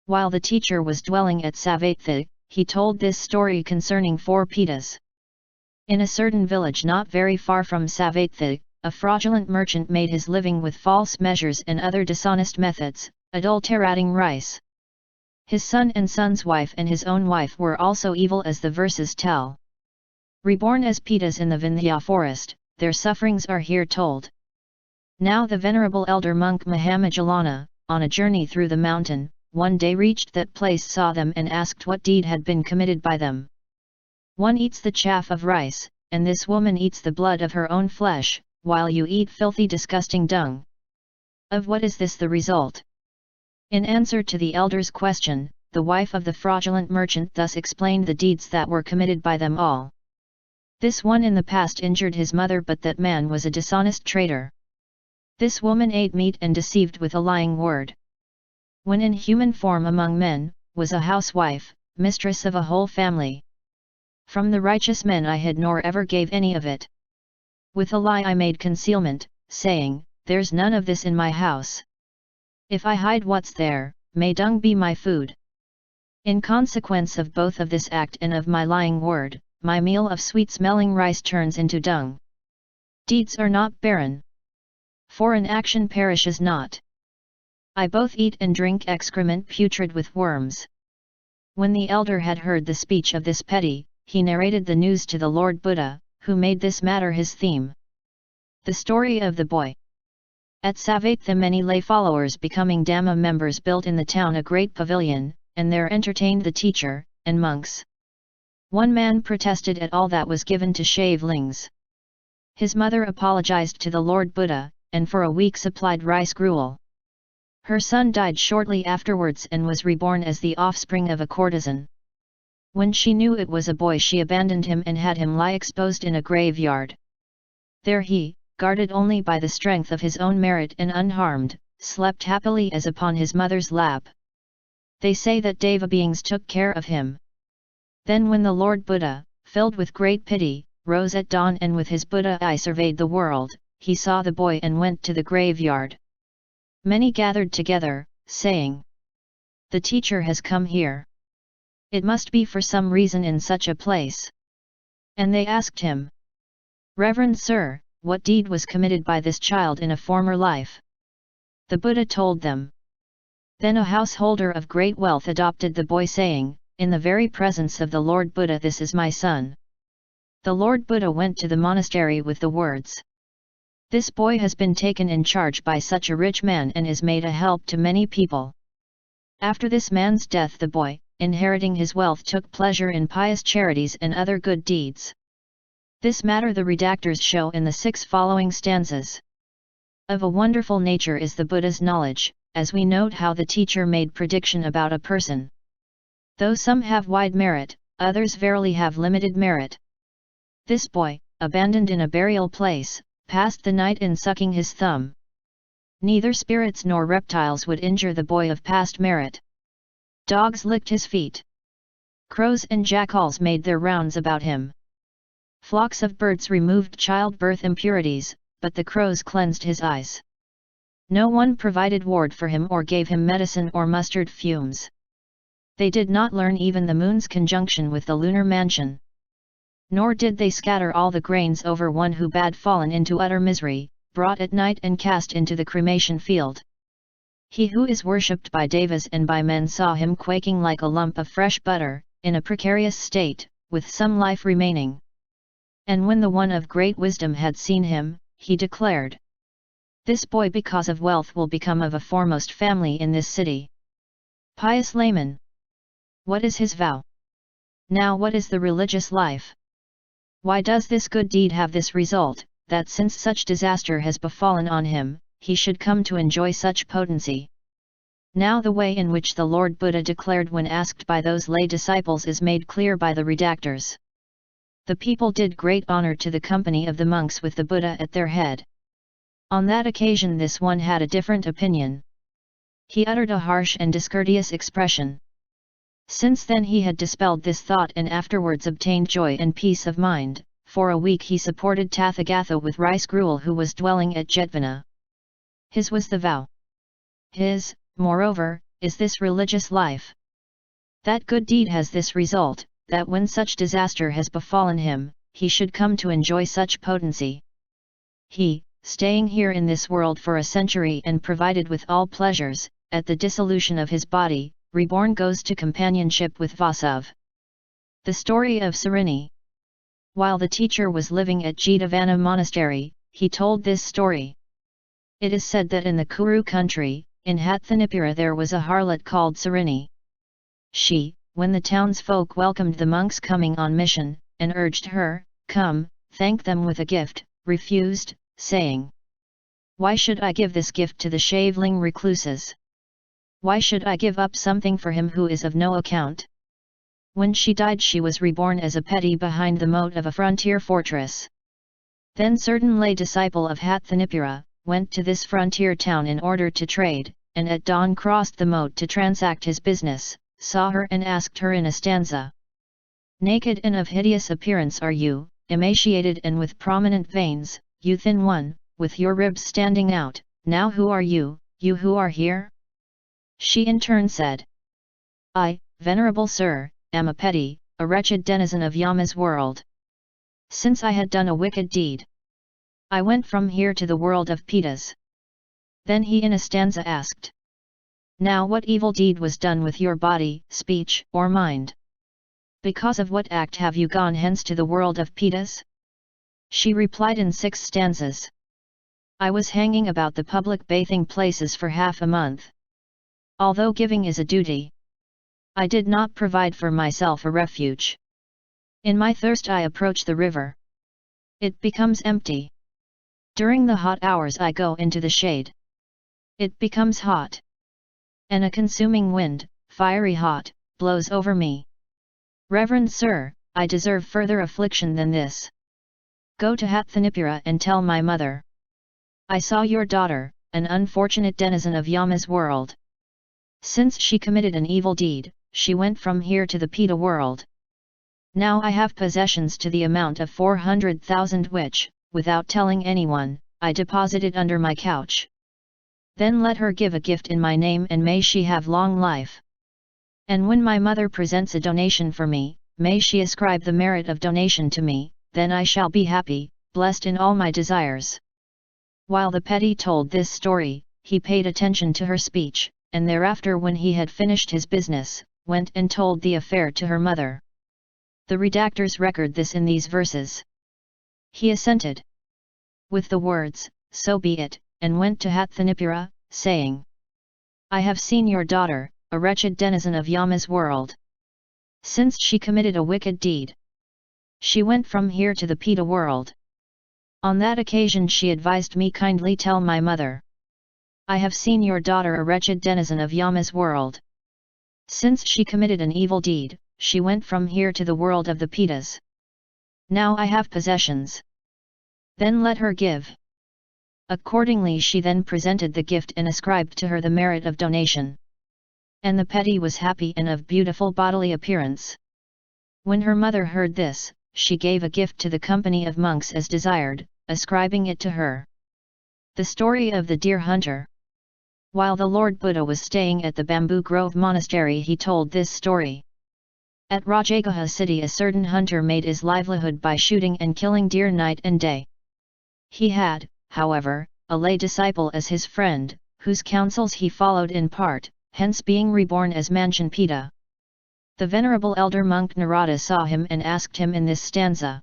While the teacher was dwelling at Savatthi, he told this story concerning 4 pitas. In a certain village not very far from Savatthi, a fraudulent merchant made his living with false measures and other dishonest methods, adulterating rice. His son and son's wife and his own wife were also evil, as the verses tell. Reborn as pitas in the Vindhya forest, their sufferings are here told. Now the venerable elder monk Mahamajalana, on a journey through the mountain, one day reached that place, saw them and asked what deed had been committed by them. One eats the chaff of rice, and this woman eats the blood of her own flesh, while you eat filthy disgusting dung. Of what is this the result? In answer to the elder's question, the wife of the fraudulent merchant thus explained the deeds that were committed by them all. This one in the past injured his mother, but that man was a dishonest traitor. This woman ate meat and deceived with a lying word. When in human form among men, was a housewife, mistress of a whole family. From the righteous men I hid nor ever gave any of it. With a lie I made concealment, saying, there's none of this in my house. If I hide what's there, may dung be my food. In consequence of both of this act and of my lying word, my meal of sweet-smelling rice turns into dung. Deeds are not barren. For an action perishes not. I both eat and drink excrement putrid with worms. When the elder had heard the speech of this petty, he narrated the news to the Lord Buddha, who made this matter his theme. The story of the boy. At Savatthi many lay followers becoming Dhamma members built in the town a great pavilion, and there entertained the teacher, and monks. One man protested at all that was given to shavelings. His mother apologized to the Lord Buddha, and for a week supplied rice-gruel. Her son died shortly afterwards and was reborn as the offspring of a courtesan. When she knew it was a boy, she abandoned him and had him lie exposed in a graveyard. There he, guarded only by the strength of his own merit and unharmed, slept happily as upon his mother's lap. They say that deva-beings took care of him. Then when the Lord Buddha, filled with great pity, rose at dawn and with his Buddha eye surveyed the world, he saw the boy and went to the graveyard. Many gathered together, saying, "The teacher has come here. It must be for some reason in such a place." And they asked him, "Reverend Sir, what deed was committed by this child in a former life?" The Buddha told them. Then a householder of great wealth adopted the boy, saying, "In the very presence of the Lord Buddha, this is my son." The Lord Buddha went to the monastery with the words, "This boy has been taken in charge by such a rich man and is made a help to many people." After this man's death, the boy, inheriting his wealth, took pleasure in pious charities and other good deeds. This matter the redactors show in the 6 following stanzas. Of a wonderful nature is the Buddha's knowledge, as we note how the teacher made prediction about a person. Though some have wide merit, others verily have limited merit. This boy, abandoned in a burial place, passed the night in sucking his thumb. Neither spirits nor reptiles would injure the boy of past merit. Dogs licked his feet. Crows and jackals made their rounds about him. Flocks of birds removed childbirth impurities, but the crows cleansed his eyes. No one provided ward for him or gave him medicine or mustard fumes. They did not learn even the moon's conjunction with the lunar mansion. Nor did they scatter all the grains over one who had fallen into utter misery, brought at night and cast into the cremation field. He who is worshipped by devas and by men saw him quaking like a lump of fresh butter, in a precarious state, with some life remaining. And when the one of great wisdom had seen him, he declared, "This boy because of wealth will become of a foremost family in this city." Pious layman. What is his vow? Now what is the religious life? Why does this good deed have this result, that since such disaster has befallen on him, he should come to enjoy such potency? Now the way in which the Lord Buddha declared when asked by those lay disciples is made clear by the redactors. The people did great honor to the company of the monks with the Buddha at their head. On that occasion this one had a different opinion. He uttered a harsh and discourteous expression. Since then he had dispelled this thought and afterwards obtained joy and peace of mind. For a week he supported Tathagatha with rice-gruel, who was dwelling at Jetvana. His was the vow. His, moreover, is this religious life. That good deed has this result, that when such disaster has befallen him, he should come to enjoy such potency. He, staying here in this world for a century and provided with all pleasures, at the dissolution of his body, reborn goes to companionship with Vasuv. The story of Sarini. While the teacher was living at Jetavana monastery, he told this story. It is said that in the Kuru country, in Thanissaro there was a harlot called Sarini. She, when the townsfolk welcomed the monks coming on mission, and urged her, "Come, thank them with a gift," refused, saying, "Why should I give this gift to the shaveling recluses? Why should I give up something for him who is of no account?" When she died she was reborn as a petty behind the moat of a frontier fortress. Then certain lay disciple of Thanissaro went to this frontier town in order to trade, and at dawn crossed the moat to transact his business, saw her and asked her in a stanza. "Naked and of hideous appearance are you, emaciated and with prominent veins, you thin one, with your ribs standing out, now who are you who are here?" She in turn said, "I, venerable sir, am a petty, a wretched denizen of Yama's world. Since I had done a wicked deed, I went from here to the world of Pitas." Then he in a stanza asked, "Now what evil deed was done with your body, speech, or mind? Because of what act have you gone hence to the world of Pitas?" She replied in 6 stanzas. "I was hanging about the public bathing places for half a month. Although giving is a duty, I did not provide for myself a refuge. In my thirst I approach the river. It becomes empty. During the hot hours I go into the shade. It becomes hot. And a consuming wind, fiery hot, blows over me. Reverend Sir, I deserve further affliction than this. Go to Thanissaro and tell my mother. I saw your daughter, an unfortunate denizen of Yama's world. Since she committed an evil deed, she went from here to the Pita world. Now I have possessions to the amount of 400,000 which, without telling anyone, I deposited under my couch. Then let her give a gift in my name and may she have long life. And when my mother presents a donation for me, may she ascribe the merit of donation to me, then I shall be happy, blessed in all my desires." While the petty told this story, he paid attention to her speech, and thereafter when he had finished his business, went and told the affair to her mother. The redactors record this in these verses. He assented with the words, "So be it," and went to Thanissaro, saying, "I have seen your daughter, a wretched denizen of Yama's world. Since she committed a wicked deed, she went from here to the Pita world. On that occasion she advised me kindly tell my mother. I have seen your daughter a wretched denizen of Yama's world. Since she committed an evil deed, she went from here to the world of the Pitas. Now I have possessions. Then let her give." Accordingly she then presented the gift and ascribed to her the merit of donation. And the petty was happy and of beautiful bodily appearance. When her mother heard this, she gave a gift to the company of monks as desired, ascribing it to her. The story of the deer hunter. While the Lord Buddha was staying at the Bamboo Grove Monastery he told this story. At Rajagaha city a certain hunter made his livelihood by shooting and killing deer night and day. He had, however, a lay disciple as his friend, whose counsels he followed in part, hence being reborn as Manchanpita. The venerable elder monk Narada saw him and asked him in this stanza.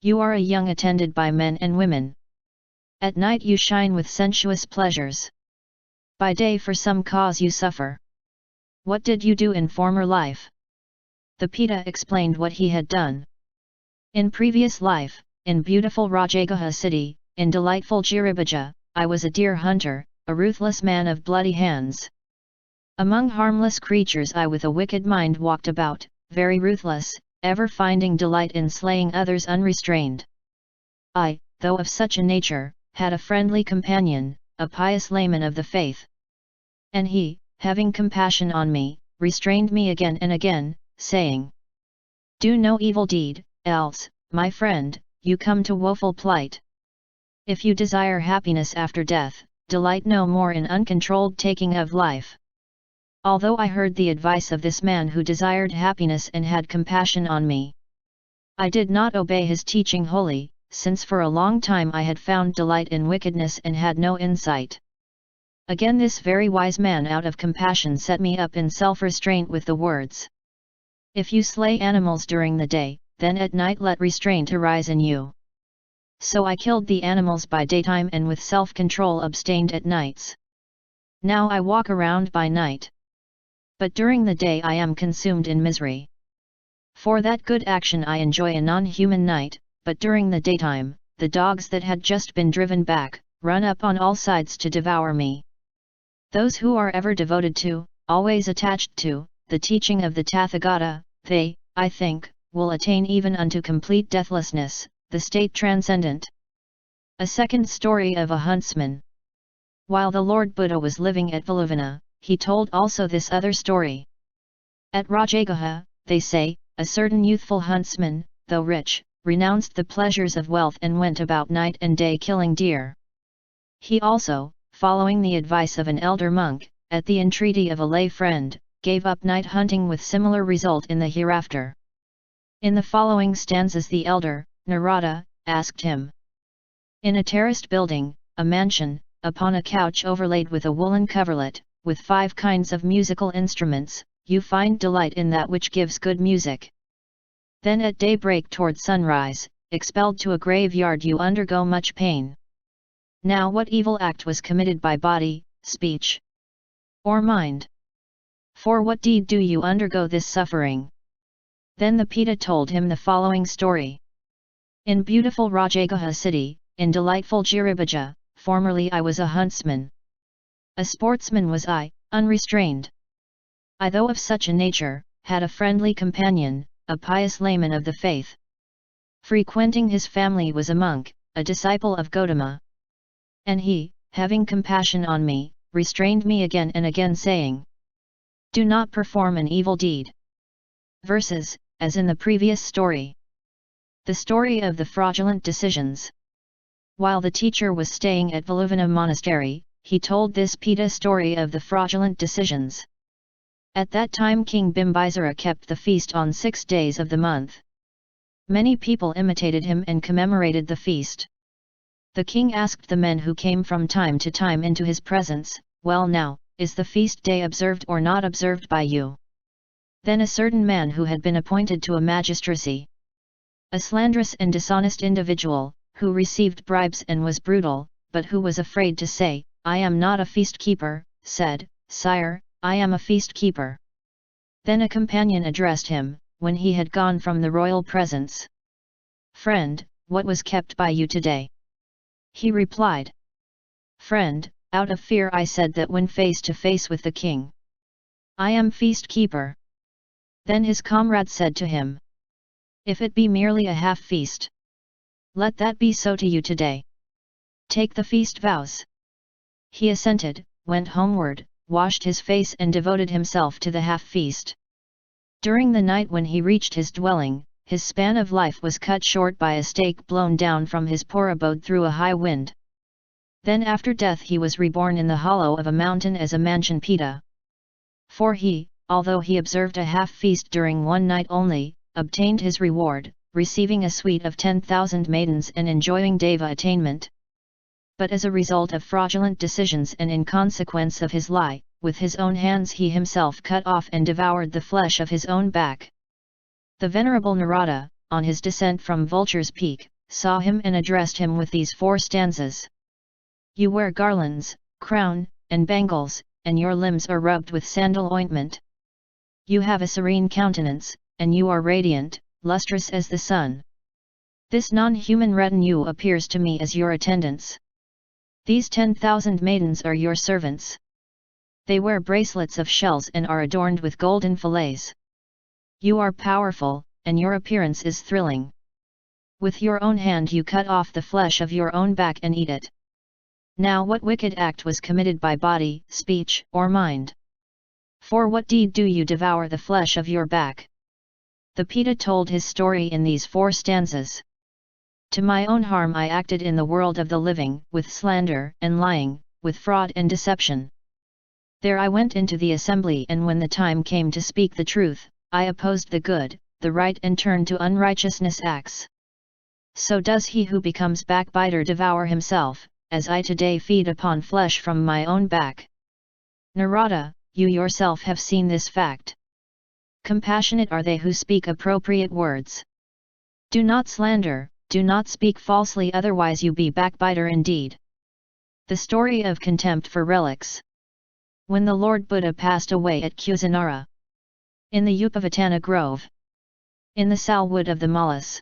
"You are a young attended by men and women. At night you shine with sensuous pleasures. By day for some cause you suffer. What did you do in former life?" The Pita explained what he had done. "In previous life, in beautiful Rajagaha city, in delightful Giribhaja, I was a deer hunter, a ruthless man of bloody hands. Among harmless creatures I with a wicked mind walked about, very ruthless, ever finding delight in slaying others unrestrained. I, though of such a nature, had a friendly companion, a pious layman of the faith. And he, having compassion on me, restrained me again and again, saying, 'Do no evil deed, else, my friend, you come to woeful plight. If you desire happiness after death, delight no more in uncontrolled taking of life. Although I heard the advice of this man who desired happiness and had compassion on me, I did not obey his teaching wholly, since for a long time I had found delight in wickedness and had no insight. Again this very wise man out of compassion set me up in self-restraint with the words, "If you slay animals during the day, then at night let restraint arise in you." So I killed the animals by daytime and with self-control abstained at nights. Now I walk around by night, but during the day I am consumed in misery. For that good action I enjoy a non-human night, but during the daytime, the dogs that had just been driven back, run up on all sides to devour me. Those who are ever devoted to, always attached to, the teaching of the Tathagata, they, I think, will attain even unto complete deathlessness, the state transcendent. A second story of a huntsman. While the Lord Buddha was living at Valuvana, he told also this other story. At Rajagaha, they say, a certain youthful huntsman, though rich, renounced the pleasures of wealth and went about night and day killing deer. He also, following the advice of an elder monk, at the entreaty of a lay friend, gave up night hunting with similar result in the hereafter. In the following stanzas the elder, Narada, asked him. In a terraced building, a mansion, upon a couch overlaid with a woolen coverlet, with 5 kinds of musical instruments, you find delight in that which gives good music. Then at daybreak toward sunrise, expelled to a graveyard you undergo much pain. Now what evil act was committed by body, speech, or mind? For what deed do you undergo this suffering? Then the Pitta told him the following story. In beautiful Rajagaha city, in delightful Giribhaja, formerly I was a huntsman. A sportsman was I, unrestrained. I, though of such a nature, had a friendly companion, a pious layman of the faith. Frequenting his family was a monk, a disciple of Gautama. And he, having compassion on me, restrained me again and again saying, "Do not perform an evil deed." Verses, as in the previous story. The story of the fraudulent decisions. While the teacher was staying at Valuvana monastery, he told this Pitta story of the fraudulent decisions. At that time King Bimbisara kept the feast on 6 days of the month. Many people imitated him and commemorated the feast. The king asked the men who came from time to time into his presence, "Well now, is the feast day observed or not observed by you?" Then a certain man who had been appointed to a magistracy, a slanderous and dishonest individual, who received bribes and was brutal, but who was afraid to say, "I am not a feast keeper," said, "Sire, I am a feast keeper." Then a companion addressed him, when he had gone from the royal presence. "Friend, what was kept by you today?" He replied, "Friend, out of fear I said that when face to face with the king, I am feast keeper." Then his comrade said to him, "If it be merely a half feast, let that be so to you today. Take the feast vows." He assented, went homeward, washed his face and devoted himself to the half-feast. During the night when he reached his dwelling, his span of life was cut short by a stake blown down from his poor abode through a high wind. Then after death he was reborn in the hollow of a mountain as a mansion Pitta. For he, although he observed a half-feast during one night only, obtained his reward, receiving a suite of 10,000 maidens and enjoying deva attainment. But as a result of fraudulent decisions and in consequence of his lie, with his own hands he himself cut off and devoured the flesh of his own back. The venerable Narada, on his descent from Vulture's Peak, saw him and addressed him with these 4 stanzas. You wear garlands, crown, and bangles, and your limbs are rubbed with sandal ointment. You have a serene countenance, and you are radiant, lustrous as the sun. This non-human retinue appears to me as your attendants. These 10,000 maidens are your servants. They wear bracelets of shells and are adorned with golden fillets. You are powerful, and your appearance is thrilling. With your own hand you cut off the flesh of your own back and eat it. Now what wicked act was committed by body, speech, or mind? For what deed do you devour the flesh of your back? The Pitta told his story in these 4 stanzas. To my own harm I acted in the world of the living, with slander and lying, with fraud and deception. There I went into the assembly, and when the time came to speak the truth, I opposed the good, the right, and turned to unrighteousness acts. So does he who becomes backbiter devour himself, as I today feed upon flesh from my own back. Narada, you yourself have seen this fact. Compassionate are they who speak appropriate words. Do not slander, do not speak falsely, otherwise you be backbiter indeed. The story of contempt for relics. When the Lord Buddha passed away at Khuddhaka, in the Upavatana grove, in the sal wood of the Malas,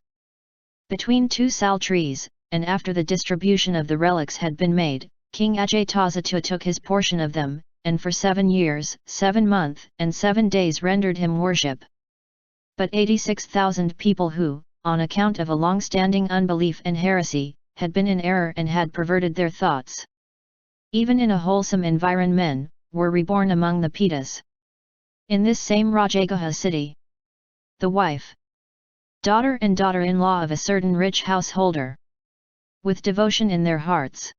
between two sal trees, and after the distribution of the relics had been made, King Ajatasattu took his portion of them, and for 7 years, 7 months, and 7 days rendered him worship. But 86,000 people who, on account of a long-standing unbelief and heresy, had been in error and had perverted their thoughts, even in a wholesome environment, were reborn among the Pitas. In this same Rajagaha city, the wife, daughter and daughter-in-law of a certain rich householder, with devotion in their hearts,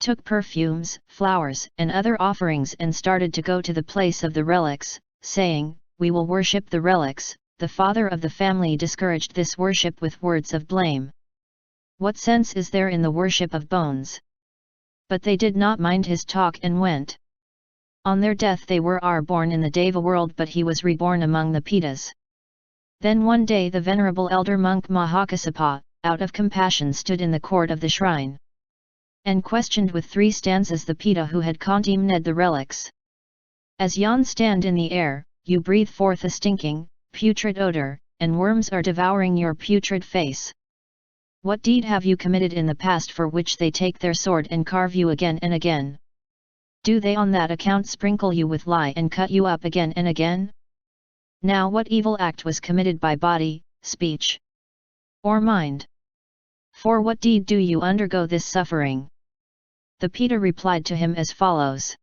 took perfumes, flowers, and other offerings and started to go to the place of the relics, saying, "We will worship the relics." The father of the family discouraged this worship with words of blame. What sense is there in the worship of bones? But they did not mind his talk and went. On their death they were born in the Deva world, but he was reborn among the Pitas. Then one day the venerable elder monk Mahakassapa, out of compassion, stood in the court of the shrine, and questioned with 3 stanzas the Pita who had condemned the relics. As yon stand in the air, you breathe forth a stinking, putrid odor, and worms are devouring your putrid face. What deed have you committed in the past for which they take their sword and carve you again and again? Do they on that account sprinkle you with lye and cut you up again and again? Now what evil act was committed by body, speech, or mind? For what deed do you undergo this suffering? The Pita replied to him as follows.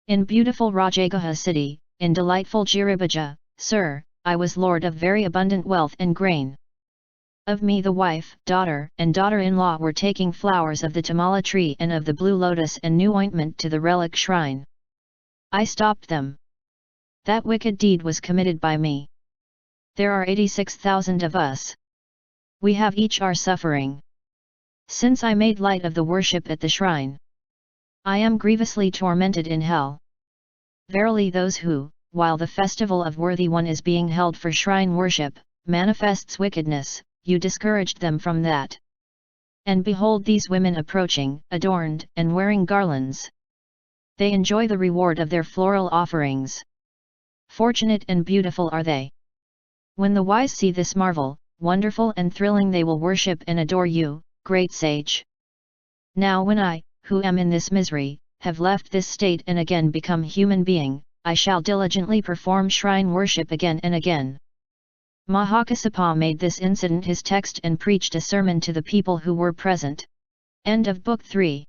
In beautiful Rajagaha city, in delightful Giribhaja, Sir, I was lord of very abundant wealth and grain. Of me the wife, daughter, and daughter-in-law were taking flowers of the tamala tree and of the blue lotus and new ointment to the relic shrine. I stopped them. That wicked deed was committed by me. There are 86,000 of us. We have each our suffering. Since I made light of the worship at the shrine, I am grievously tormented in hell. Verily those who, while the festival of Worthy One is being held for shrine worship, manifests wickedness, you discouraged them from that. And behold these women approaching, adorned, and wearing garlands. They enjoy the reward of their floral offerings. Fortunate and beautiful are they. When the wise see this marvel, wonderful and thrilling, they will worship and adore you, great sage. Now when I, who am in this misery, have left this state and again become human being, I shall diligently perform shrine worship again and again. Mahakassapa made this incident his text and preached a sermon to the people who were present. End of Book 3.